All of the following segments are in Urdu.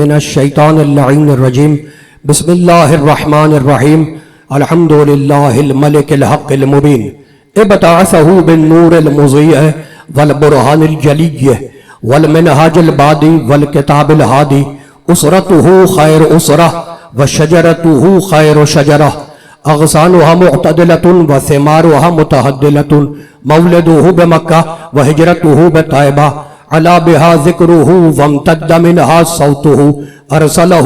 من الشیطان اللعین الرجیم بسم اللہ الرحمن الرحیم الحمد للہ الملک الحق المبین ابتعثہ بالنور المضیء والبرہان الجلی والمنہاج البادی والکتاب الہادی اسرتہ خیر اسرہ وشجرتہ خیر شجرہ اغصانها معتدلۃ وثمارها متحدلۃ مولدہ بمکہ وہجرتہ بطیبہ علا بها ذکرہ وامتد منها صوتہ ارسلہ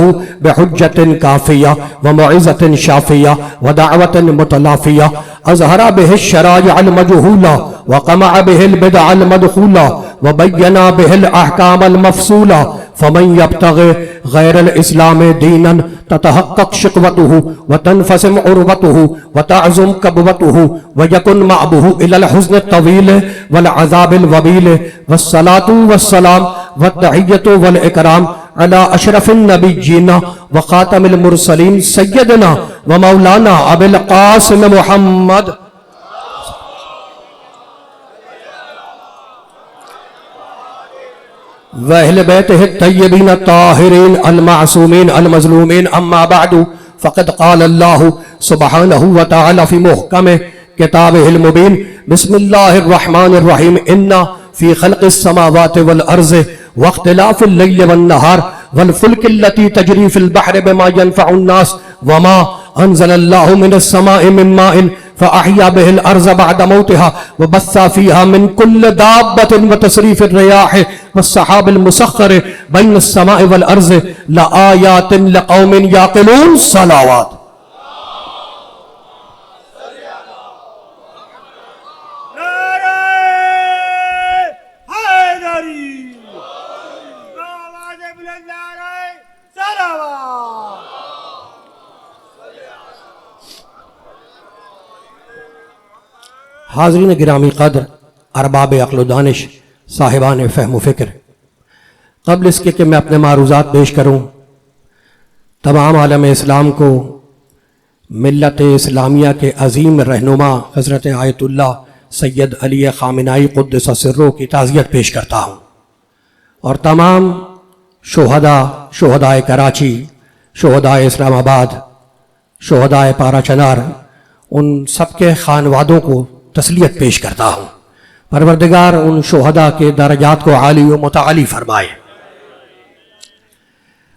بحجت کافیہ ومعزت شافیہ ودعوت متلافیہ اظہر بہ الشرائع المجہولہ وقمع بہ البدع المدخولہ وبینا بہ الاحکام المفصولہ فمن یبتغ غیر الاسلام دینا تتحقق شقوته وتنفسم عروته وتعظم كبوته ويكن معبه إلى الحزن الطويل والعذاب الوبيل والصلاة والسلام والتحية والإكرام على أشرف النبيين وخاتم المرسلين سيدنا ومولانا أبي القاسم محمد وأهل بيته الطيبين الطاهرين المعصومين المظلومين أما بعد فقد قال الله سبحانه وتعالى في محكم كتابه المبين بسم الله الرحمن الرحيم إن في خلق السماوات والأرض واختلاف الليل والنهار والفلك التي تجري في البحر بما ينفع الناس وما أنزل الله من السماء من ماء فأحيا به الأرض بعد موتها وبث فيها من كل دابة وتصريف الرياح والسحاب المسخر بين السماء والأرض لآيات لقوم يعقلون صلوات حاضرین گرامی قدر، ارباب عقل و دانش، صاحبان فہم و فکر، قبل اس کے کہ میں اپنے معروضات پیش کروں، تمام عالم اسلام کو ملت اسلامیہ کے عظیم رہنما حضرت آیت اللہ سید علی خامنائی قدس سرہ کی تعزیت پیش کرتا ہوں، اور تمام شہدائے کراچی، شہدائے اسلام آباد، شہدائے پارا چنار، ان سب کے خانوادوں کو تسلیت پیش کرتا ہوں۔ پروردگار ان شہداء کے درجات کو عالی و متعالی فرمائے۔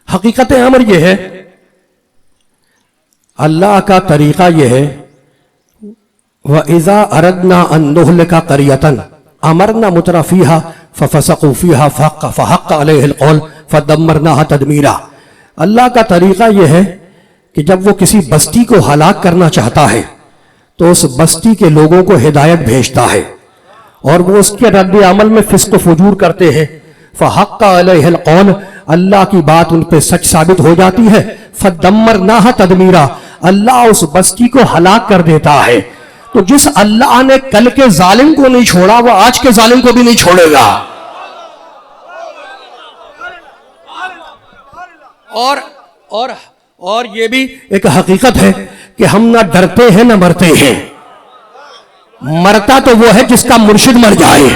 حقیقت امر یہ ہے، اللہ کا طریقہ یہ ہے وَإِذَا أَرَدْنَا أَن نُهْلِكَ قَرْيَةً أَمَرْنَا مُتْرَ فِيهَا فَفَسَقُوا فِيهَا فَحَقَّ عَلَيْهِ الْقَوْلُ فَدَمَّرْنَاهَا تَدْمِيرًا۔ اللہ کا طریقہ یہ ہے کہ جب وہ کسی بستی کو ہلاک کرنا چاہتا ہے تو اس بستی کے لوگوں کو ہدایت بھیجتا ہے، اور وہ اس کے رد عمل میں فسق و فجور کرتے ہیں، فحق علیہ القول، اللہ کی بات ان پہ سچ ثابت ہو جاتی ہے، فدمرناها تدمیرا، اللہ اس بستی کو ہلاک کر دیتا ہے۔ تو جس اللہ نے کل کے ظالم کو نہیں چھوڑا وہ آج کے ظالم کو بھی نہیں چھوڑے گا۔ اور یہ بھی ایک حقیقت ہے کہ ہم نہ ڈرتے ہیں نہ مرتے ہیں، مرتا تو وہ ہے جس کا مرشد مر جائے۔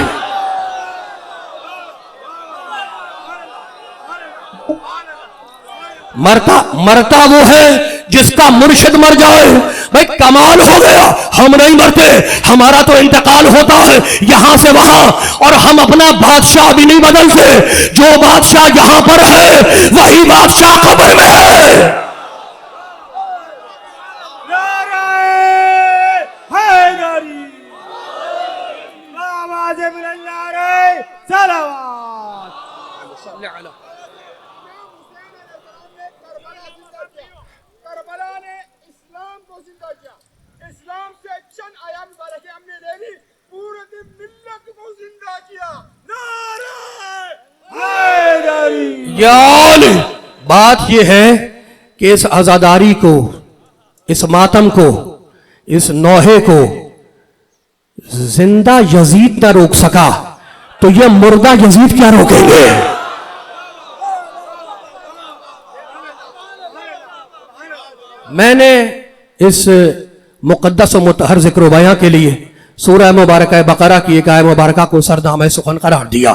مرتا وہ ہے جس کا مرشد مر جائے۔ بھئی کمال ہو گیا، ہم نہیں مرتے، ہمارا تو انتقال ہوتا ہے یہاں سے وہاں، اور ہم اپنا بادشاہ بھی نہیں بدلتے، جو بادشاہ یہاں پر ہے وہی بادشاہ قبر میں ہے۔ بات یہ ہے کہ اس عزاداری کو، اس ماتم کو، اس نوحے کو زندہ یزید نہ روک سکا تو یہ مردہ یزید کیا روکیں گے؟ میں نے اس مقدس و مطہر ذکر و بیان کے لیے سورہ مبارکہ بقرہ کی ایک آیت مبارکہ کو سرنامہ سخن قرار دیا۔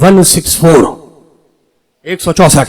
164 164।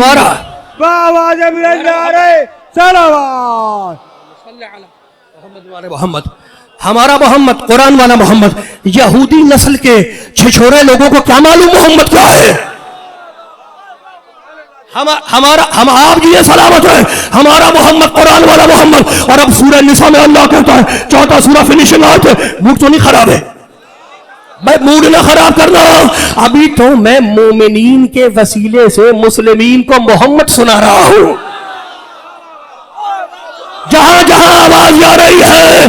ہمارا بآواز بلند نعرہ صلوات محمد، ہمارا محمد، قرآن والا محمد. یہودی نسل کے چھچورے لوگوں کو کیا معلوم محمد کیا ہے؟ ہم آپ جی سلامت ہے، ہمارا محمد قرآن والا محمد. اور اب سورہ نساء میں اللہ کہتا ہے، چوتھا سورہ فنیشنگ آیت ہے، موڈ تو نہیں خراب ہے بھائی، موڈ نہ خراب کرنا. ابھی تو میں مومنین کے وسیلے سے مسلمین کو محمد سنا رہا ہوں. جہاں جہاں آواز جا رہی ہے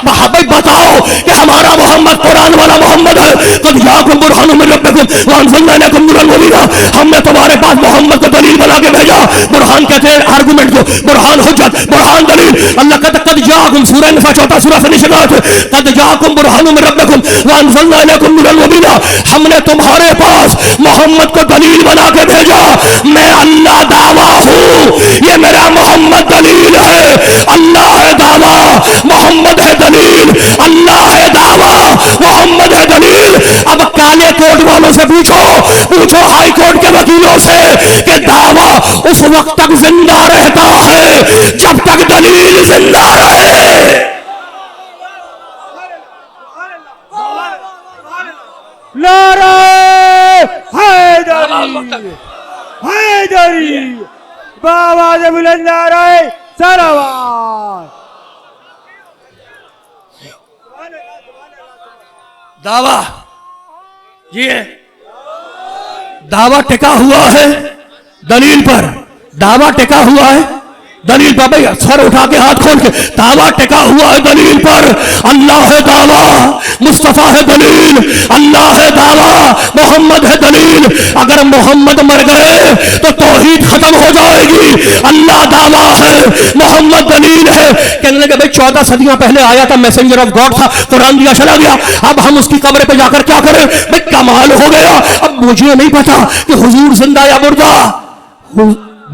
بھائی بتاؤ کہ ہمارا محمد قرآن والا محمد ہے. قد جاءکم برہان من ربکم وانزلنا الیکم نورا مبینا. ہم نے تمہارے پاس محمد کو دلیل بنا کے بھیجا. برہان کہتے ہیں آرگومنٹ کو، برہان حجت، برہان دلیل. اللہ کہتا ہے قد جاءکم، سورہ نساء چوتھا سورہ فنیشنگ آیت، قد جاءکم برہان من ربکم وانزلنا الیکم نورا مبینا. ہم نے تمہارے پاس محمد کو دلیل بنا کے بھیجا. میں اللہ دعویٰ ہوں، یہ میرا محمد دلیل ہے. اللہ ہے دعویٰ، محمد ہے دلیل. اللہ ہے دعویٰ، محمد ہے دلیل. اب کالے کوٹ والوں سے پوچھو ہائی کورٹ کے وکیلوں سے کہ دعویٰ اس وقت تک زندہ رہتا ہے جب تک دلیل زندہ رہے. نعرہ حیدری حیدری بآواز بلند نعرہ صلوات. دعویٰ یہ دعویٰ ٹکا ہوا ہے دلیل پر. دعویٰ ٹکا ہوا ہے دلیل پر. بھائی سر اٹھا کے ہاتھ کھول کے، دعویٰ ٹکا ہوا ہے دلیل پر. اللہ ہے دعویٰ، مصطفیٰ ہے دلیل. اللہ ہے دعویٰ، محمد ہے دلیل. اگر محمد مر گئے تو توحید ختم ہو جائے گی. اللہ دعویٰ ہے، محمد دلیل ہے. کہنے لگے بھائی 14 صدیاں پہلے آیا تھا، میسنجر آف گاڈ تھا، قرآن دیا چلا گیا، اب ہم اس کی قبر پہ جا کر کیا کریں؟ بھائی کمال ہو گیا. اب مجھے نہیں پتا کہ حضور زندہ یا مردہ.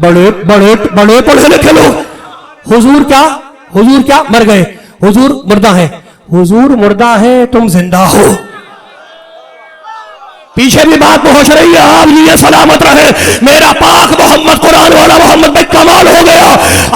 بڑے بڑے بڑے پڑھے لکھے لوگ، حضور کیا مر گئے، حضور مردہ ہے. حضور مردہ ہے، تم زندہ ہو. پیچھے بھی بات پہنچ رہی ہے. آپ یہ سلامت رہے. میرا پاک محمد قرآن والا محمد بھائی کمال ہو گیا.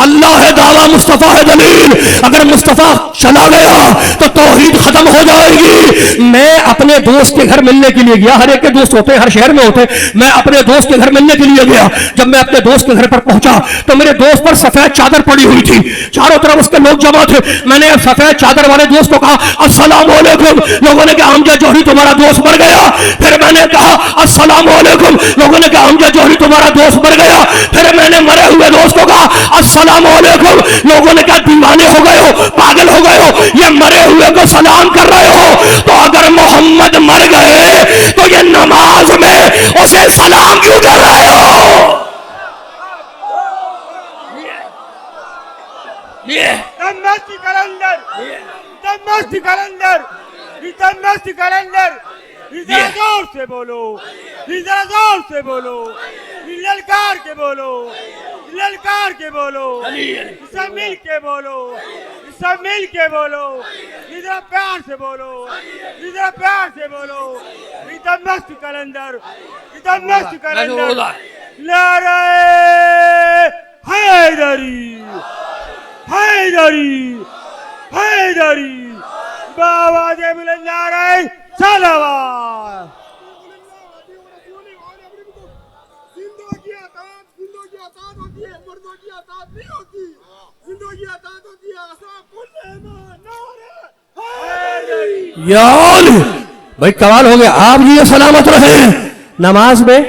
اللہ ہے دعویٰ، مصطفیٰ ہے دلیل. اگر مصطفیٰ چلا گیا تو توحید ختم ہو جائے گی. میں اپنے دوست کے گھر ملنے کے لیے گیا. ہر ایک کے دوست ہوتے ہیں، ہر شہر میں ہوتے ہیں. میں اپنے دوست کے گھر ملنے کے لیے گیا. جب میں اپنے دوست کے گھر پر پہنچا تو میرے دوست پر سفید چادر پڑی ہوئی تھی. چاروں طرف اس کے لوگ جمع تھے. میں نے سفید چادر والے دوست کو کہا السلام علیکم. لوگوں نے کہا امجد جوہری تمہارا دوست مر گیا. پھر میں نے کہا السلام علیکم. لوگوں نے کہا امجد جوہری تمہارا دوست مر گیا. پھر میں نے مرے ہوئے دوست کو کہا السلام علیکم. لوگوں نے کہا دیوانے ہو گئے ہو، پاگل ہو گئے ہو، یہ مرے ہوئے کو سلام کر رہے ہو. تو اگر محمد مر گئے تو یہ نماز میں اسے سلام کیوں کر رہے ہو؟ دمشق کلندر دمشق کلندر دمشق کلندر. ذرا زور سے بولو، ذرا زور سے بولو، للکار کے بولو، للکار کے بولو، سب مل کے بولو، سب مل کے بولو، ذرا پیار سے بولو، ذرا پیار سے بولو. دمشق کلندر دمشق کلندر. نعرہ حیدری حیدری حیدری بآواز بلند نعرہ صلوات. یار بھائی کمال ہو گیا. آپ یہ سلامت رہے. نماز میں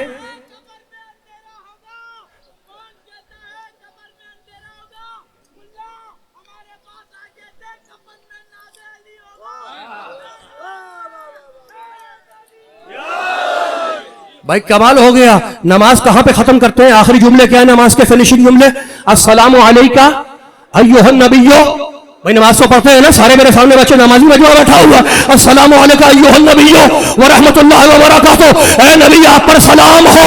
بھائی کمال ہو گیا. نماز کہاں پہ ختم کرتے ہیں؟ آخری جملے کیا ہے نماز کے فنیشنگ جملے؟ السلام علیکہ ایھا النبی. بھائی نماز تو پڑھتے ہیں نا سارے. میرے سامنے بچے نمازی میں جو بیٹھا ہوا السلام علیکہ ایھا النبی ورحمۃ اللہ وبرکاتہ. اے نبی آپ پر سلام ہو،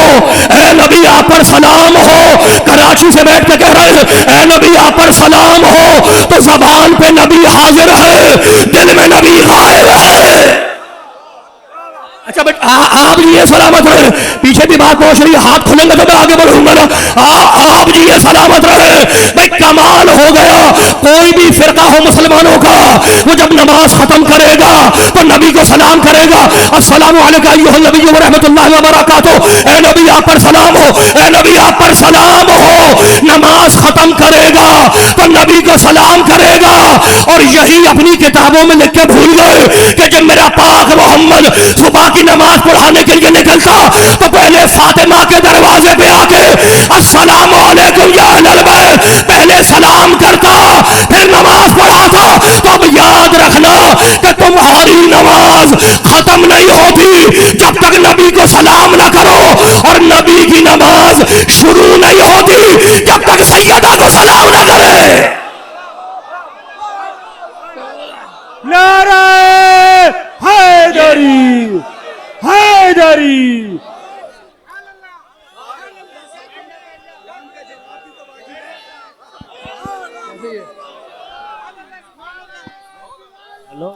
اے نبی آپ پر سلام ہو. کراچی سے بیٹھ کے کہہ رہے ہیں اے نبی آپ پر سلام ہو. تو زبان پہ نبی حاضر ہے، دل میں نبی غائب ہے. اچھا بیٹا آپ جی یہ سلامت رہے, پیچھے بھی بات پہنچ رہی ہے, ہاتھ کھلیں گے تو میں آگے بڑھوں گا نا. آپ جی یہ سلامت رہے بھائی, کمال ہو گیا. کوئی بھی فرقہ ہو مسلمانوں کا, وہ جب نماز ختم کرے گا تو نبی کو سلام کرے گا, السلام علیکم ایھا النبی ورحمۃ اللہ وبرکاتہ, اے نبی آپ پر سلام ہو, اے نبی آپ پر سلام ہو. نماز ختم کرے گا تو نبی کو سلام کرے گا. اور یہی اپنی کتابوں میں لکھ کے بھول گئے کہ جب میرا پاک محمد صبح کی نماز پڑھانے کے لیے نکلتا تو پہلے فاطمہ کے دروازے پہ آ کے السلام علیکم یا اہل البیت پہلے سلام کرتا, پھر نماز پڑھاتا. تو اب یاد رکھنا کہ تمہاری نماز ختم نہیں ہوتی جب تک نبی کو سلام نہ کرو, اور نبی کی نماز شروع نہیں ہوتی جب تک سیدہ کو سلام نہ کرے. نعرہ حیدری حیدری. ہلو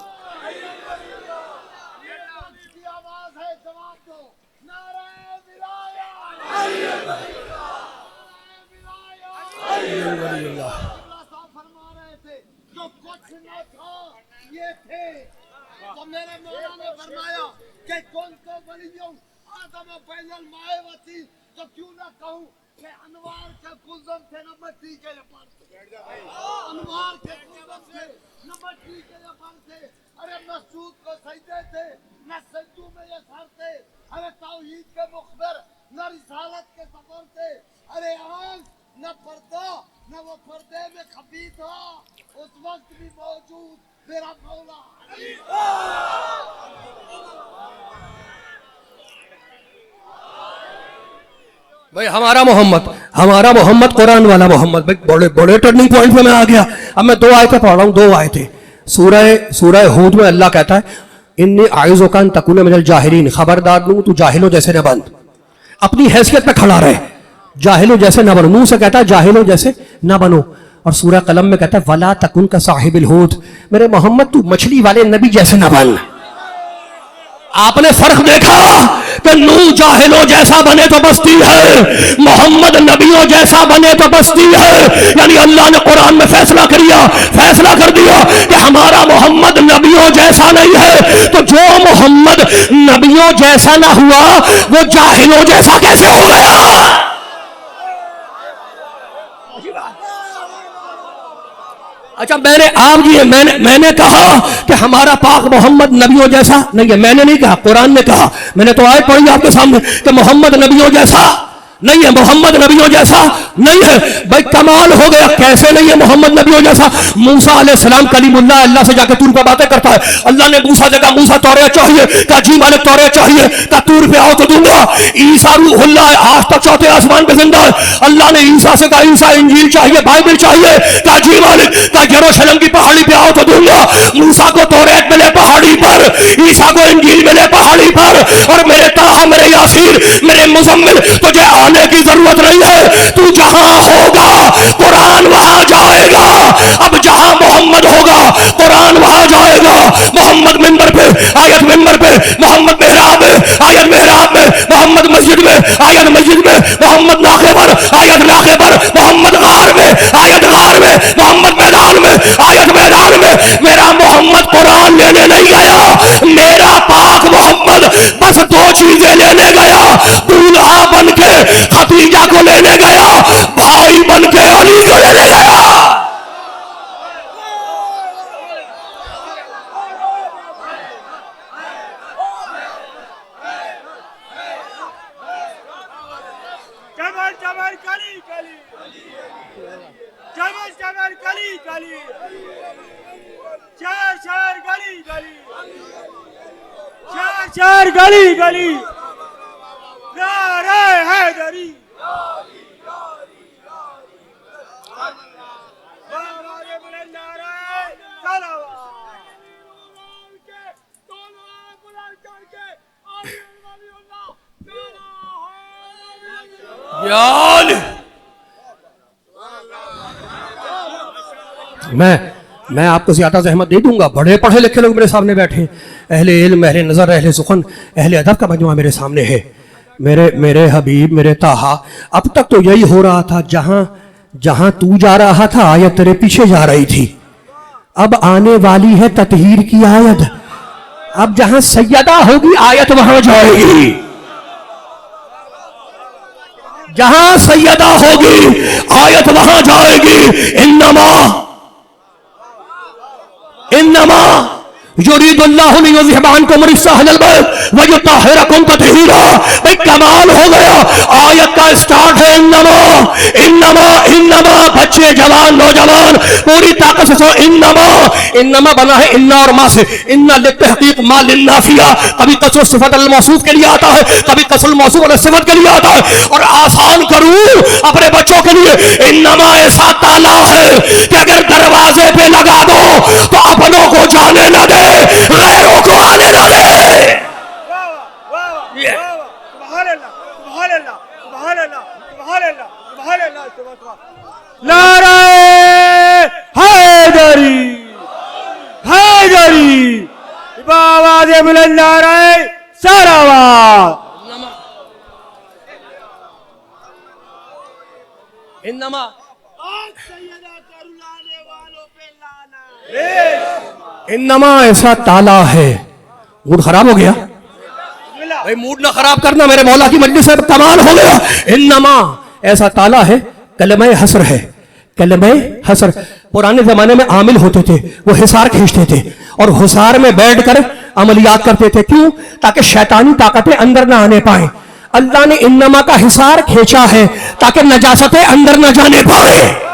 تو میرے مولا نے فرمایا کہ کون کو ولیوں آدم و بین الماء وتی, تو کیوں نہ کہوں کہ انوار کے گلزن تھے نہ مٹی کے لپڑ تھے, انوار کے گلزن تھے نہ مٹی کے لپڑ تھے. ارے مسجود کو سجدے تھے نہ سجدوں میں یہ سر تھے. ارے توحید کے مخبر نہ رسالت کے سفر تھے. ارے آنکھ نہ پردہ نہ وہ پردے میں خفی تھا, اس وقت بھی موجود میرا مولا. بھائی ہمارا محمد قرآن والا محمد. بھائی بڑے ٹرننگ پوائنٹ پہ میں آ گیا. اب میں 2 آیتیں پڑھ رہا ہوں, 2 آیتیں. سورہ ہود میں اللہ کہتا ہے انی اعوذک ان تکون من الجاہلین, خبردار لوں تو جاہلوں جیسے نہ بن, اپنی حیثیت پہ کھڑا رہے, جاہلوں جیسے نہ بنو. منہ سے کہتا ہے جاہلوں جیسے نہ بنو. اور سورہ قلم میں کہتا ہے ولا تکن کا صاحب الحوت, میرے محمد تو مچھلی والے نبی جیسے نہ بن. آپ نے فرق دیکھا کہ نوح جاہلوں جیسا بنے تو بستی ہے, محمد نبیوں جیسا بنے تو بستی ہے. یعنی اللہ نے قرآن میں فیصلہ کر دیا کہ ہمارا محمد نبیوں جیسا نہیں ہے. تو جو محمد نبیوں جیسا نہ ہوا وہ جاہلوں جیسا کیسے ہو گیا؟ اچھا میں نے کہا کہ ہمارا پاک محمد نبیوں جیسا نہیں ہے. میں نے نہیں کہا, قرآن نے کہا. میں نے تو آیت پڑھی آپ کے سامنے کہ محمد نبیوں جیسا نہیں ہے, محمد نبیوں جیسا نہیں ہے. بھائی کمال ہو گیا, کیسے نہیں ہے محمد نبیوں جیسا؟ موسیٰ علیہ السلام کلیم اللہ, اللہ سے جا کے طور پہ باتیں کرتا ہے. اللہ نے موسیٰ سے کہا موسیٰ توریت چاہیے, کہا جی مالک توریت چاہیے, کہا طور پہ آؤ تو دوں گا. عیسیٰ روح اللہ ہے, آج تک 4تھے آسمان پہ زندہ ہے. اللہ نے عیسیٰ سے کہا عیسیٰ انجیل چاہیے, بائبل چاہیے, کہا جی مالک, کہا یروشلم کی پہاڑی پہ آؤ تو دوں گا. موسیٰ کو توریت ملے پہاڑی پر, عیسیٰ کو انجیل ملے پہاڑی پر. اور میرے طه, میرے یاسین, میرے مزمل, تجھے آنے کی ضرورت نہیں ہے, تو جہاں ہوگا قرآن وہاں جائے گا. اب جہاں محمد ہوگا قرآن وہاں جائے گا. محمد منبر پہ آیت منبر پہ, محمد محراب میں آیت محراب میں, محمد مسجد میں آیت مسجد میں, محمد ناقے پر آیت ناقے پر, محمد غار میں آیت غار میں, محمد میدان میں آیت میدان میں. میرا محمد قرآن لینے نہیں گیا, میرا پاک محمد بس 2 چیزیں لینے گیا. دولہا بن کے خدیجہ کو لینے گیا, بھائی بن کے علی کو لینے گیا. جمل جمل کلی کلی, جمل جمل کلی کلی, شہر شہر گلی گلی, شہر شہر گلی گلی. نعرہ حیدری, میں آپ کو زیادہ زحمت دے دوں گا. بڑے پڑھے لکھے لوگ میرے سامنے بیٹھے ہیں, اہل علم, اہل نظر, اہل سخن, اہل ادب کا مجموعہ میرے سامنے ہے. میرے حبیب, میرے طٰہٰ, اب تک تو یہی ہو رہا تھا, جہاں تو جا رہا تھا آیت تیرے پیچھے جا رہی تھی. اب آنے والی ہے تطہیر کی آیت. اب جہاں سیدہ ہوگی آیت وہاں جائے گی. جہاں سیدہ ہوگی آیت وہاں جائے گی. انما یرید اللہ لیذھب عنکم الرجس اہل البیت ویطہرکم تطہیرا. بھئی کمال ہو گیا, آیت کا اسٹارٹ ہے انما بچے, جوان, نوجوان, پوری طاقت سے سو. انما بنا ہے انا اور ما سے. انا للتحقیق, ما للنافیہ. کبھی قصر صفت الموصوف کے لیے آتا ہے, کبھی قصر الموصوف الصفت کے لیے آتا ہے. اور آسان کروں اپنے بچوں کے لیے, انما ایسا تالا ہے کہ اگر دروازے پہ لگا دو تو اپنوں کو جانے نہ دے, غیروں کو آنے نہ دے. نعرہ حیدری, حیدری, آواز بلند نعرہ سراوات. انما آج سیدہ کا رلانے والوں پہ لانا. انما ایسا تالا ہے. موڈ خراب ہو گیا بھئی, موڈ نہ خراب کرنا, میرے مولا کی مجلس سے کمال ہو گیا. انما ایسا تالا ہے, کلمہ حسر ہے. کلمہ حسر پرانے زمانے میں عامل ہوتے تھے, وہ حصار کھینچتے تھے اور حصار میں بیٹھ کر عملیات کرتے تھے. کیوں؟ تاکہ شیطانی طاقتیں اندر نہ آنے پائیں. اللہ نے انما کا حصار کھینچا ہے تاکہ نجاستیں اندر نہ جانے پائیں.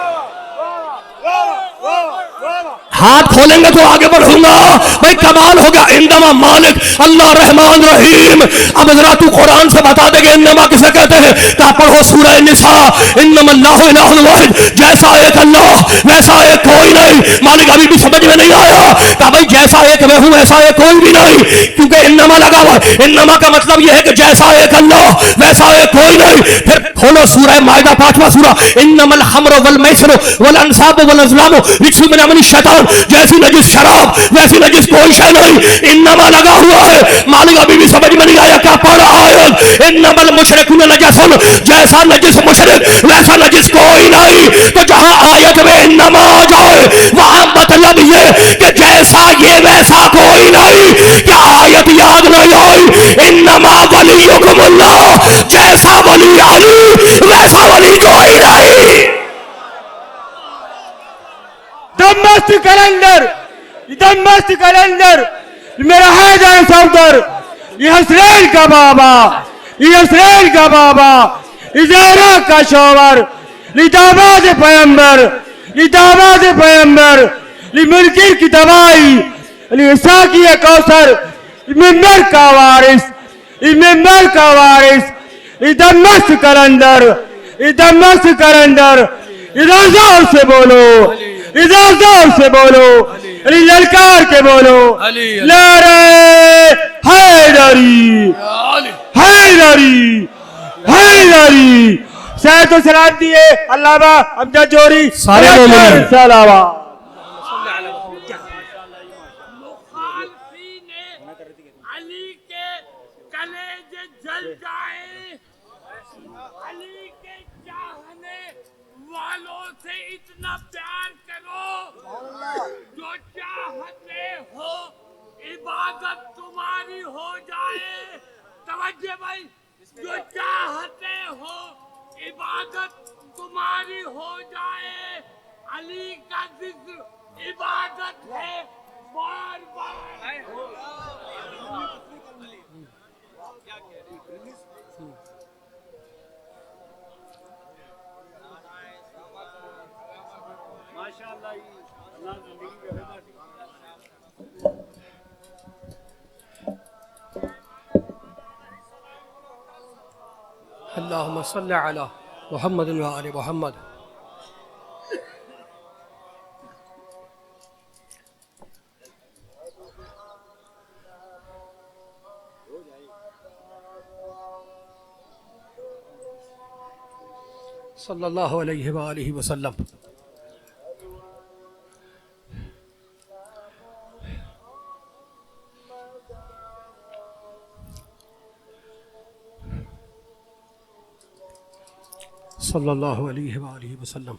ہاتھ کھولیں گے تو آگے بڑھوں گا. بھئی کمال ہو گیا. انما مالک اللہ رحمان رحیم. اب ذرا تو قرآن سے بتا دے گے انما کسے کہتے ہیں. کہا پڑھو سورہ نساء, انما اللہ الہ واحد, جیسا ایک اللہ ویسا ایک کوئی نہیں. مالک ابھی بھی سمجھ میں نہیں آیا. کہا بھئی جیسا ایک میں ہوں ایسا ایک کوئی بھی نہیں, کیونکہ انما لگا ہوا ہے. انما کا مطلب یہ ہے کہ جیسا ایک اللہ ویسا ایک کوئی نہیں. پھر کھولو سورہ مائدہ 5واں سورہ, انما الخمر والمیسر والانصاب والازلام رجس من عمل الشیطان. جیسی نجس شراب ویسی نجس کوئی شے نہیں, انما لگا ہوا ہے. مالک ابھی بھی سمجھ میں نہیں آیا. کیا پڑھا آیت, انما المشرکون نجس, جیسا نجس مشرک ویسا نجس کوئی نہیں. تو جہاں آیت میں انما آ جائے وہاں مطلب یہ کہ جیسا یہ ویسا کوئی نہیں. کیا آیت یاد نہیں آئی, انما ولیکم اللہ, جیسا ولی علی ویسا ولی کوئی نہیں. دمست کلندر, دمست کلندر, میرا حیدر صفدر, یہ حسرین کا بابا, یہ حسرین کا بابا, ازارہ کا شوور, لداماد پیمبر, لداماد پیمبر, لمنکر کی دوائی, لعیسیٰ کی کوثر, ممبر کا وارث, ممبر کا وارث, دمست کلندر, دمست کلندر. ادھر زور سے بولو, ادھر زور سے بولو, علی للکار کے بولو, نعرہ حیدری, حیدری, حیدری. صحت و سلام دیے علامہ امجد جوہری سارے مومنین. سلام. مخالفین علی کے کلیجے جل جائے, علی کے چاہنے والوں سے اتنا پیار کرو جو چاہتے ہو عبادت تمہاری ہو جائے. توجہ بھائی, جو چاہتے ہو عبادت تمہاری ہو جائے. علی کا ذکر عبادت ہے, بار بار. اللہم صلی علی محمد و آل محمد. صلی اللہ علیہ وآلہ وسلم. صلی اللہ علیہ وآلہ وسلم.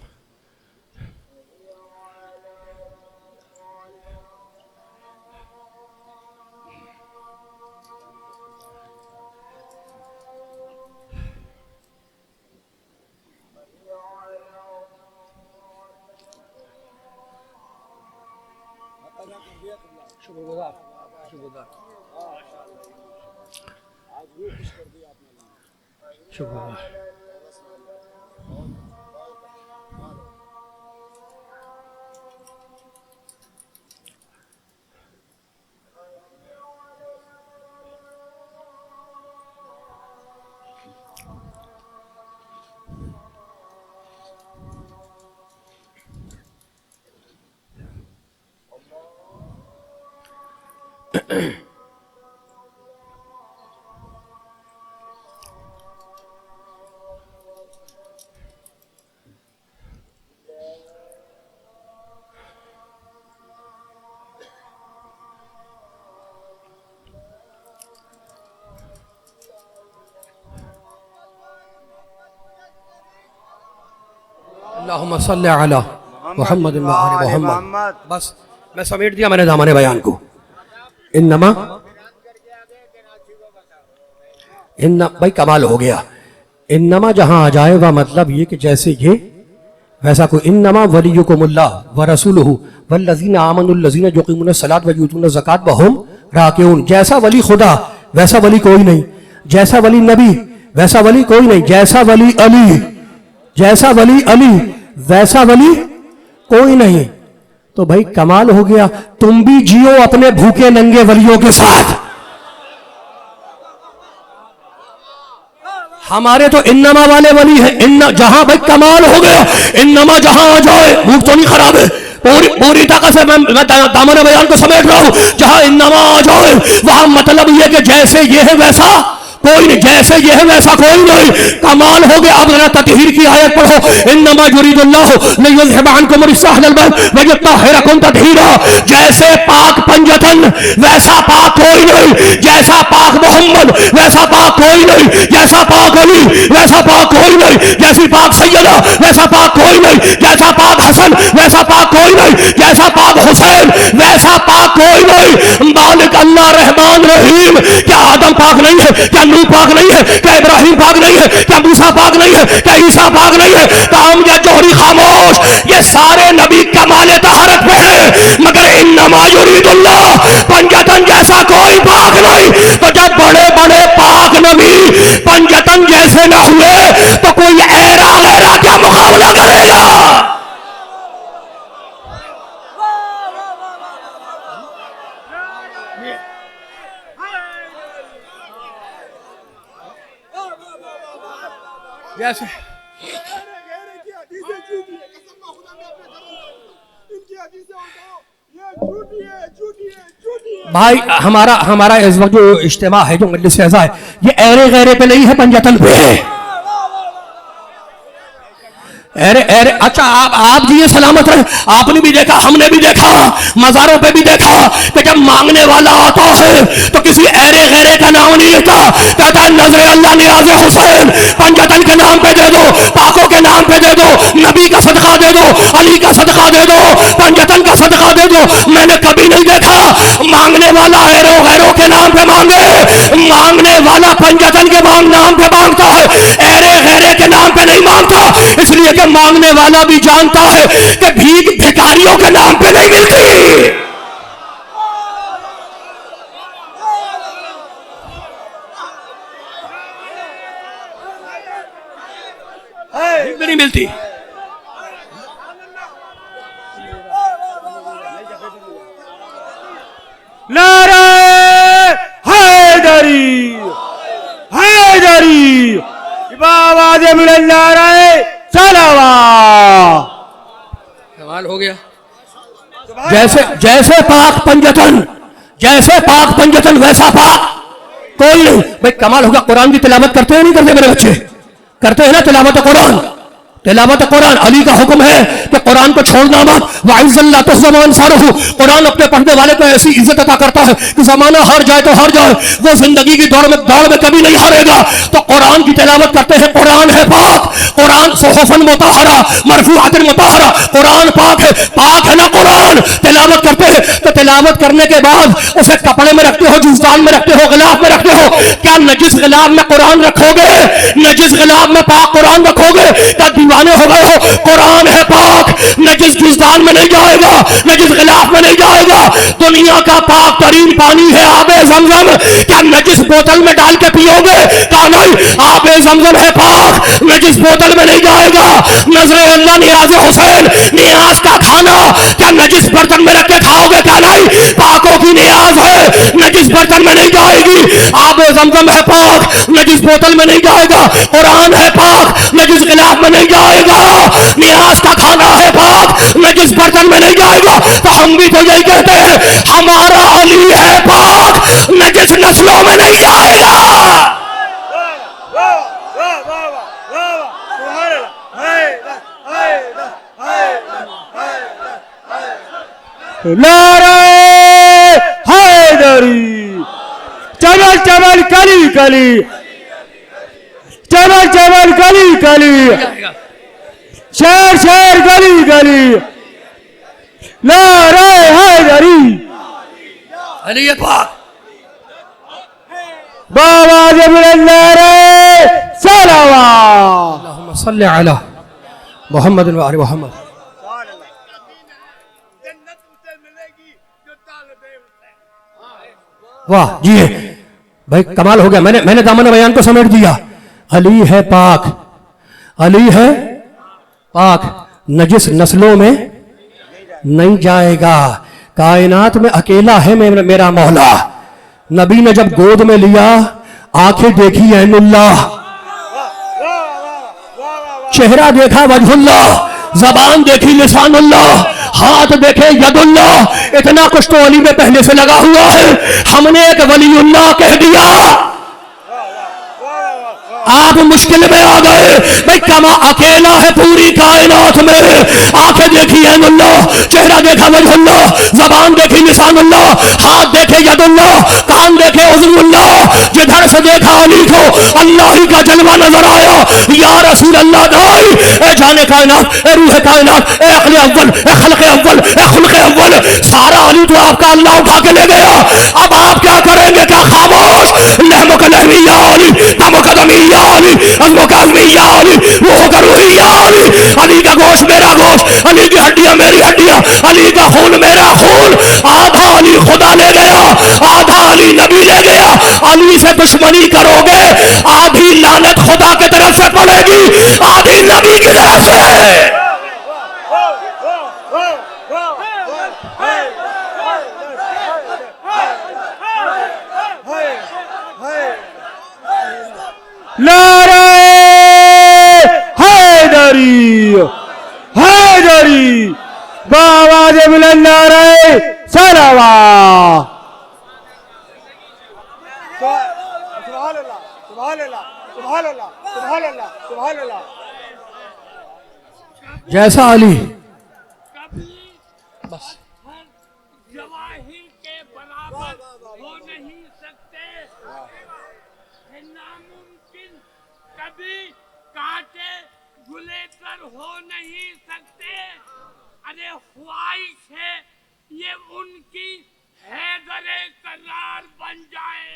اللہم صلی علی محمد و آل محمد. بس میں سمیٹ دیا میں نے دامن بیان کو. انما بھائی کمال ہو گیا. انما جہاں آ جائے گا مطلب یہ کہ جیسے یہ ویسا کوئی. انما ولیکم اللہ ورسولہ والذین آمنوا الذین یقیمون الصلاۃ ویؤتون الزکاۃ وہم راکعون. جیسا ولی خدا ویسا ولی کوئی نہیں. جیسا ولی نبی ویسا ولی کوئی نہیں. جیسا ولی علی جیسا ولی علی ویسا ولی کوئی نہیں. تو بھائی کمال ہو گیا. تم بھی جیو اپنے بھوکے ننگے ولیوں کے ساتھ. ہمارے تو انما والے ولی ہیں. جہاں بھائی کمال ہو گیا. انما جہاں آ جائے بھوک تو نہیں خراب ہے. پوری طاقت سے میں دامن بیان کو سمیٹ رہا ہوں. جہاں انما آ جائے وہاں مطلب یہ کہ جیسے یہ ہے ویسا کوئی نہیں. جیسے یہ ہے ویسا کوئی نہیں. کمال ہو گیا. اب ذرا تطہیر کی آیت پڑھو. انما یرید اللہ لیذھب عنکم الرجس اہل البیت ویطہرکم تطہیرا. جیسے پاک پنجتن ویسا پاک کوئی نہیں. جیسا پاک محمد ویسا پاک کوئی نہیں. جیسا پاک علی ویسا پاک کوئی نہیں. جیسی پاک سیدہ ویسا پاک کوئی نہیں. جیسا پاک حسن ویسا پاک کوئی نہیں. جیسا پاک حسین ویسا پاک کوئی نہیں. مالک اللہ رحمان رحیم. کیا آدم پاک نہیں ہے؟ کیا نوح پاک نہیں ہے؟ کیا ابراہیم پاک نہیں ہے؟ کیا موسیٰ پاک نہیں ہے؟ کیا عیسیٰ پاک نہیں ہے؟ کام یا جوہری خاموش. یہ سارے نبی کمال طہارت پہ ہیں. مگر انما یرید اللہ پنجتن جیسا کوئی پاک نہیں. تو جب بڑے بڑے پاک نبی پنجتن جیسے نہ ہوئے تو کوئی ایرا غیرہ کیا مقابلہ کرے گا؟ جیسے بھائی ہمارا اس وقت جو اجتماع ہے جو مجلس اعزا ہے یہ ایرے غیرے پہ نہیں ہے پنجتن پہ ہے. اچھا آپ جی سلامت رہے. آپ نے بھی دیکھا ہم نے بھی دیکھا مزاروں پہ بھی دیکھا کہ جب مانگنے والا آتا ہے تو کسی ایرے غیرے کا نام نہیں لیتا. کہتا ہے نظر اللہ نیاز حسین پنجتن کے نام پہ دے دو. پاکوں کے نام پہ دے دو. نبی کا صدقہ دے دو. علی کا صدقہ دے دو. پنجتن کا صدقہ دے دو. میں نے کبھی نہیں دیکھا مانگنے والا ایرو غیروں کے نام پہ مانگے. مانگنے والا پنجتن کے نام پہ مانگتا ہے. ایرے غیرے کے نام پہ نہیں مانگتا. اس لیے کہ مانگنے والا بھی جانتا ہے کہ بھیک بھکاریوں کے نام پہ نہیں ملتی. نہیں ملتی. نعرہ حیدری حیدری آواز من نعرہ صلوات. کمال ہو گیا. جیسے پاک پنجتن ویسا پاک کوئی نہیں. بھائی کمال ہو گیا. قرآن کی تلاوت کرتے ہیں نہیں کرتے میرے بچے؟ کرتے ہیں نا تلاوت قرآن. تلاوت قرآن علی کا حکم ہے کہ قرآن کو چھوڑنا مت. وَعِزَّ اللَّهُ تَحْزَمُ أَنصَارُهُ. قرآن اپنے پڑھنے والے کو ایسی عزت عطا کرتا ہے کہ زمانہ ہار جائے تو ہار جائے, وہ زندگی کی دوڑ میں کبھی نہیں ہارے گا. تو قرآن کی تلاوت کرتے ہیں. قرآن ہے پاک, قرآن صحف مطہرہ مرفوعۃ مطہرہ, قرآن پاک ہے نا قرآن. تلاوت کرتے ہیں تو تلاوت کرنے کے بعد اسے کپڑے میں رکھتے ہو, جوزدان میں رکھتے ہو, غلاف میں رکھتے ہو. کیا نجس غلاف میں قرآن رکھو گے؟ نجس غلاف میں پاک قرآن رکھو گے؟ کیا دیوانے ہو گئے ہو؟ قرآن ہے پاک, نجس جوزدان میں نہیں جائے گا, نجس غلاف میں نہیں جائے گا. دنیا کا پاک ترین پانی ہے آب زمزم. کیا نجس بوتل میں ڈال کے پیو گے؟ کہا نہیں, آب زمزم ہے پاک, نجس بوتل میں نہیں جائے گا. نظر اللہ نیاز حسین, نیاز کا کھانا کیا نجس برتن میں رکھ کے کھاؤ گے؟ کیا نہیں, پاکوں کی نیاز ہے, نجس برتن میں نہیں جائے گی. آب زمزم ہے پاک, نجس بوتل میں نہیں جائے گا. قرآن ہے پاک, نجس غلاف میں نہیں جائے گا. نیاز کا کھانا ہے پاک, نجس برتن میں نہیں جائے گا. تو ہم بھی تو یہی کہتے ہیں, ہمارا علی ہے پاک, نجس نسلوں میں نہیں جائے گا. نعرہ حیدری, چمل چمل کلی کلی, چمل چمل کلی کلی, شہر شہر گلی گلی, نعرہ حیدری. علی پاک. بابا جبل نعرہ صلوات. اللہم صلی علی محمد و آل محمد. واہ جی بھائی کمال ہو گیا. میں نے دامن بیان کو سمیٹ دیا. علی ہے پاک, علی ہے پاک, نجس نسلوں میں نہیں جائے گا. کائنات میں اکیلا ہے میرا مولا. نبی نے جب گود میں لیا, آنکھیں دیکھی عین اللہ, چہرہ دیکھا وجہ اللہ, زبان دیکھی لسان اللہ, ہاتھ دیکھے ید اللہ. اتنا کچھ تو علی میں پہلے سے لگا ہوا ہے. ہم نے ایک ولی اللہ کہہ دیا, آپ مشکل میں آ گئے. بھائی کما اکیلا ہے پوری کائنات میں. آنکھیں دیکھی عین اللہ, چہرہ دیکھا وجہ اللہ, زبان دیکھی لسان اللہ, ہاتھ دیکھے ید اللہ, کان دیکھے عضو اللہ. جدھر سے دیکھا علی کو اللہ ہی کا جلوہ نظر آیا. یا رسول اللہ دائی, اے جان کائنات, اے روح کائنات, اے عقل اول, اے خلق اول, اے خلق اول, سارا علی تو آپ کا اللہ اٹھا کے لے گیا. اب آپ کیا کریں گے؟ کیا خاموش؟ لہمک لہمی یا علی, دمک دمی یا علی, عظمک عظمی یا علی, روح کا روحی یا علی. علی کا گوشت میرا گوشت, علی کی ہڈیاں میری ہڈیاں, علی کا خون میرا خون. آدھا علی خدا لے گیا, آدھا علی نبی لے گیا. علی سے دشمنی کرو گے, آدھی لعنت خدا کی طرف سے پڑے گی, آدھی نبی کی طرف سے. نعرہ حیدری, حیدری. بابا جبل نعرہ صلوات. سبحان اللہ, سبحان اللہ, سبحان اللہ, سبحان اللہ, سبحان اللہ. جیسا علی کبھی ہر جواہر کے برابر ہو نہیں سکتے, ہے ناممکن. کبھی کانٹے گلے کر ہو نہیں سکتے. ارے خواہش ہے یہ ان کی حیدر کرار بن جائے.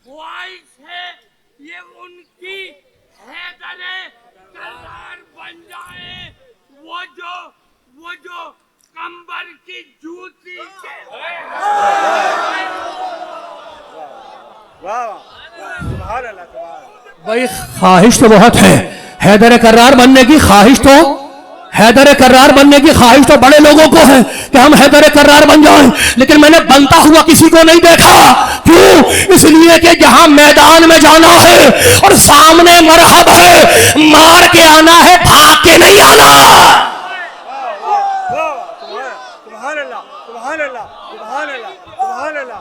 خواہش ہے یہ ان کی حیدر کرار بن جائے. وہ جو کمبر کی جوتی کے بھائی خواہش تو بہت ہے, حیدر کرار بننے کی خواہش تو, حیدر کرار بننے کی خواہش تو بڑے لوگوں کو ہے کہ ہم حیدر کرار بن جائیں, لیکن میں نے بنتا ہوا کسی کو نہیں دیکھا. کیوں؟ اس لیے کہ جہاں میدان میں جانا ہے اور سامنے مرحب ہے, مار کے آنا ہے, بھاگ کے نہیں آنا. سبحان اللہ, سبحان اللہ, سبحان اللہ, سبحان اللہ.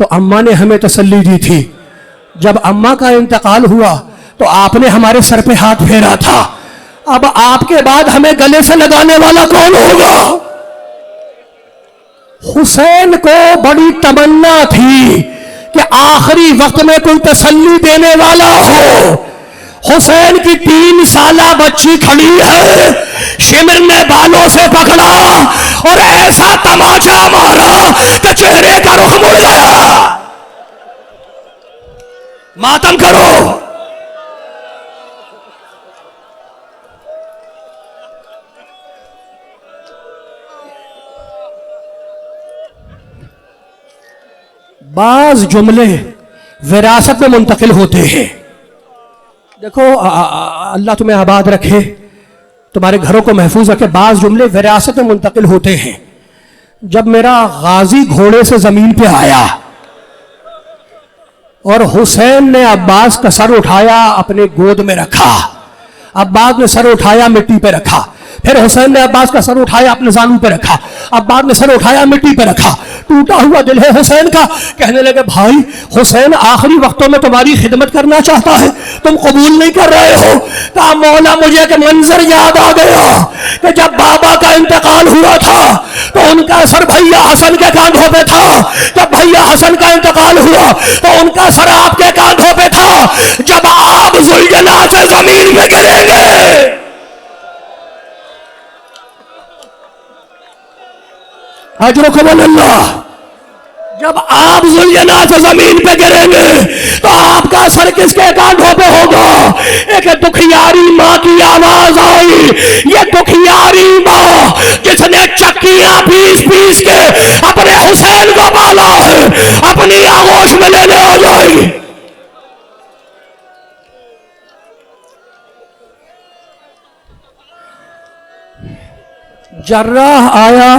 تو اماں نے ہمیں تسلی دی تھی. جب اماں کا انتقال ہوا تو آپ نے ہمارے سر پہ ہاتھ پھیرا تھا. اب آپ کے بعد ہمیں گلے سے لگانے والا کون ہوگا؟ حسین کو بڑی تمنا تھی کہ آخری وقت میں کوئی تسلی دینے والا ہو. حسین کی 3 سالہ بچی کھڑی ہے، شمر نے بالوں سے پکڑا اور ایسا تماچا مارا کہ چہرے کا رخ مڑ گیا. ماتم کرو. بعض جملے وراثت میں منتقل ہوتے ہیں. دیکھو اللہ تمہیں آباد رکھے، تمہارے گھروں کو محفوظ رکھے. بعض جملے وراثت میں منتقل ہوتے ہیں. جب میرا غازی گھوڑے سے زمین پہ آیا اور حسین نے عباس کا سر اٹھایا اپنے گود میں رکھا، عباس نے سر اٹھایا مٹی پہ رکھا، پھر حسین نے عباس کا سر اٹھایا اپنے زانو پہ رکھا، عباس نے سر اٹھایا مٹی پہ رکھا. ٹوٹا ہوا دل ہے حسین کا. کہنے لگے بھائی حسین آخری وقتوں میں تمہاری خدمت کرنا چاہتا ہے، تم قبول نہیں کر رہے ہو. کہا مولا مجھے کہ منظر یاد آ گیا کہ جب بابا کا انتقال ہوا تھا تو ان کا سر بھیا حسن کے کاندھوں پہ تھا، جب بھیا حسن کا انتقال ہوا تو ان کا سر آپ کے کاندھوں پہ تھا. جب آپ ذوالجلال سے زمین پہ گریں گے اجرکم اللہ، جب آپ ذوالجلال سے زمین پہ گریں گے تو آپ کا سر کس کے کاندھوں پہ ہوگا؟ ایک دکھیاری ماں کی آواز آئی. یہ دکھیاری ماں جس نے چکیاں پیس پیس کے اپنے حسین کو پالا ہے، اپنی آغوش میں لینے آ جائے گی. جراح آیا،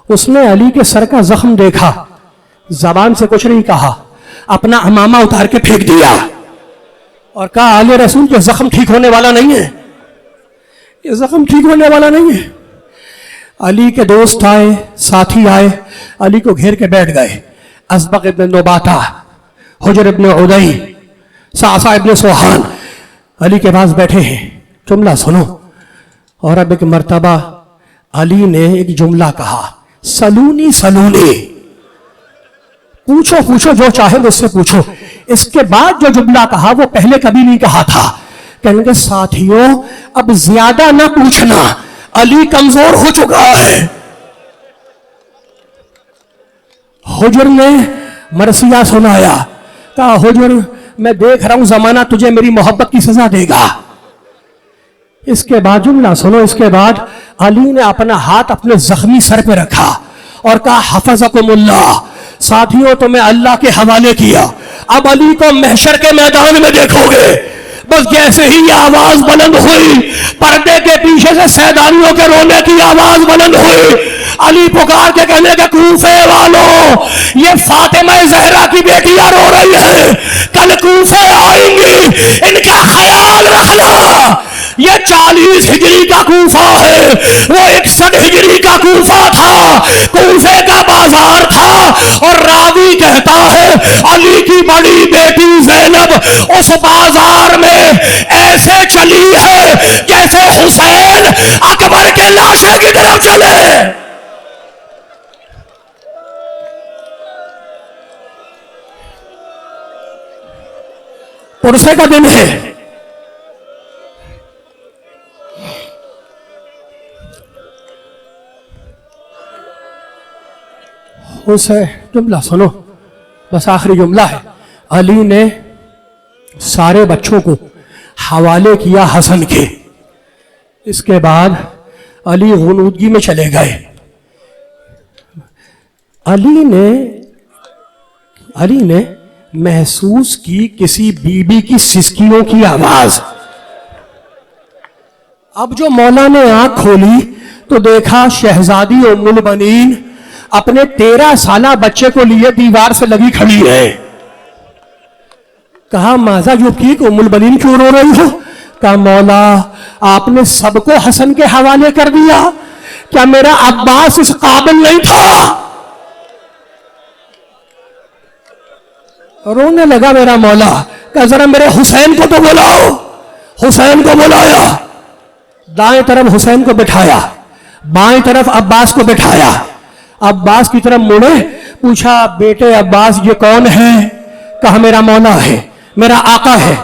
اس نے علی کے سر کا زخم دیکھا، زبان سے کچھ نہیں کہا، اپنا عمامہ اتار کے پھینک دیا اور کہا آل رسول یہ زخم ٹھیک ہونے والا نہیں ہے، یہ زخم ٹھیک ہونے والا نہیں ہے. علی کے دوست آئے، ساتھی آئے، علی کو گھیر کے بیٹھ گئے. ازبق ابن نباتہ، حجر ابن عدی، صعصع ابن سوحان علی کے پاس بیٹھے ہیں. جملہ سنو. اور اب ایک مرتبہ علی نے ایک جملہ کہا، سلونی سلونی، پوچھو پوچھو جو چاہے مجھ سے پوچھو. اس کے بعد جو جملہ کہا وہ پہلے کبھی نہیں کہا تھا. کہنے کہ ساتھیوں اب زیادہ نہ پوچھنا، علی کمزور ہو چکا ہے. حجر نے مرثیہ سنایا. کہا حجر میں دیکھ رہا ہوں زمانہ تجھے میری محبت کی سزا دے گا. اس کے بعد جملہ سنو. اس کے بعد علی نے اپنا ہاتھ اپنے زخمی سر پہ رکھا اور کہا حفظکم اللہ، ساتھیوں تمہیں اللہ کے حوالے کیا. اب علی کو محشر کے میدان میں دیکھو گے. بس جیسے ہی یہ آواز بلند ہوئی، پردے کے پیچھے سے سیدانیوں کے رونے کی آواز بلند ہوئی. علی پکار کے کہنے کہ کوفے والوں، یہ فاطمہ زہرا کی بیٹیاں رو رہی ہیں، کل کوفے آئیں گی، ان کا خیال رکھنا. یہ 40 ہجری کا کوفہ ہے، وہ 61 ہجری کا کوفہ تھا، کوفے کا بازار تھا. اور راوی کہتا ہے علی کی بڑی بیٹی زینب اس بازار میں ایسے چلی ہے جیسے حسین اکبر کے لاشے کی طرف چلے. پرسے کا دن ہے. اسے جملہ سنو، بس آخری جملہ ہے. علی نے سارے بچوں کو حوالے کیا حسن کے. اس کے بعد علی غنودگی میں چلے گئے. علی نے محسوس کی کسی بی بی کی سسکیوں کی آواز. اب جو مولا نے آنکھ کھولی تو دیکھا شہزادی ام البنین اپنے 13 سالہ بچے کو لیے دیوار سے لگی کھڑی ہے. کہا ماذا یبکیک، ام البنین کیوں رو رہی ہو؟ کہا مولا آپ نے سب کو حسن کے حوالے کر دیا، کیا میرا عباس اس قابل نہیں تھا؟ رونے لگا میرا مولا کہ ذرا میرے حسین کو تو بلاؤ. حسین کو بلایا, دائیں طرف حسین کو بٹھایا, بائیں طرف عباس کو بٹھایا. عباس کی طرف مڑے, پوچھا بیٹے عباس یہ کون ہے؟ کہا میرا مولا ہے, میرا آقا ہے.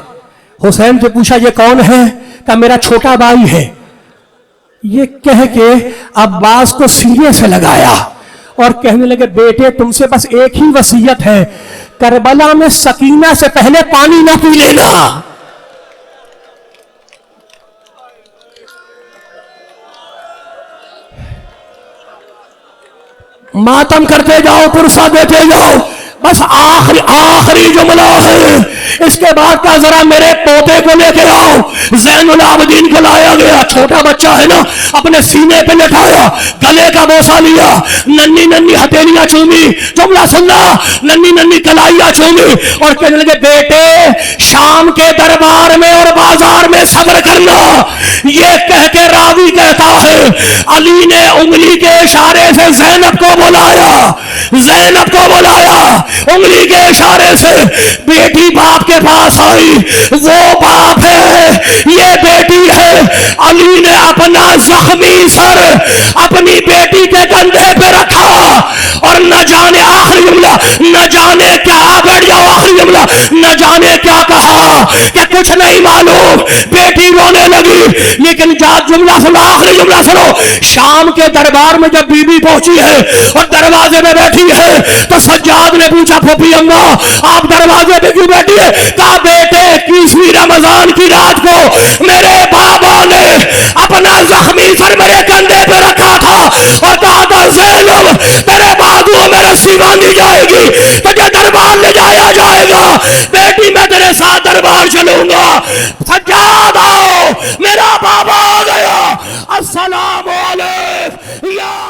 حسین سے پوچھا یہ کون ہے؟ کہا میرا چھوٹا بھائی ہے. یہ کہہ کے عباس کو سینے سے لگایا اور کہنے لگے بیٹے تم سے بس ایک ہی وصیت ہے, کربلا میں سکینہ سے پہلے پانی نہ پی لینا. ماتم کرتے جاؤ, پرسہ دیتے جاؤ, بس آخری جملہ ہے. اس کے بعد کا ذرا میرے پوتے کو لے کے آؤ. زین العابدین کو لایا گیا, چھوٹا بچہ ہے نا, اپنے سینے پہ لٹایا, گلے کا بوسہ لیا, ننی ننی ہتھیلیاں چومی, جملہ سننا, ننی ننی کلائیاں چومی اور کہنے لگے بیٹے شام کے دربار میں اور بازار میں صبر کرنا. یہ کہہ کے راوی کہتا ہے علی نے انگلی کے اشارے سے زینب کو بلایا, زینب کو بلایا انگلی کے اشارے سے. بیٹی باپ کے پاس آئی, وہ باپ ہے یہ بیٹی ہے. علی نے اپنا زخمی سر اپنی بیٹی کے کندھے پہ رکھا اور نہ جانے آخری جملہ, نہ جانے کیا, بیٹھ جاؤ, آخری جملہ, نہ جانے کیا کہا کہ کچھ نہیں معلوم. بیٹی رونے لگی, لیکن جملہ سنو, آخری جملہ سنو. شام کے دربار میں جب بی بی پہنچی ہے اور دروازے میں بیٹھی ہے تو سجاد نے پوچھا پھوپھی اماں آپ دروازے پہ کیوں بیٹھی ہے؟ کہا بیٹے 21ویں رمضان کی رات کو میرے بابا نے اپنا زخمی سر میرے کندھے پہ رکھا تھا اور کہا تھا زینب تیرے بازو میں رسی باندھی جائے گی, تجھے دربار لے جایا جائے گا. بیٹی میں تیرے ساتھ دربار چلوں گا. سجاد آؤ, میرا بابا آ گیا. السلام علیکم یا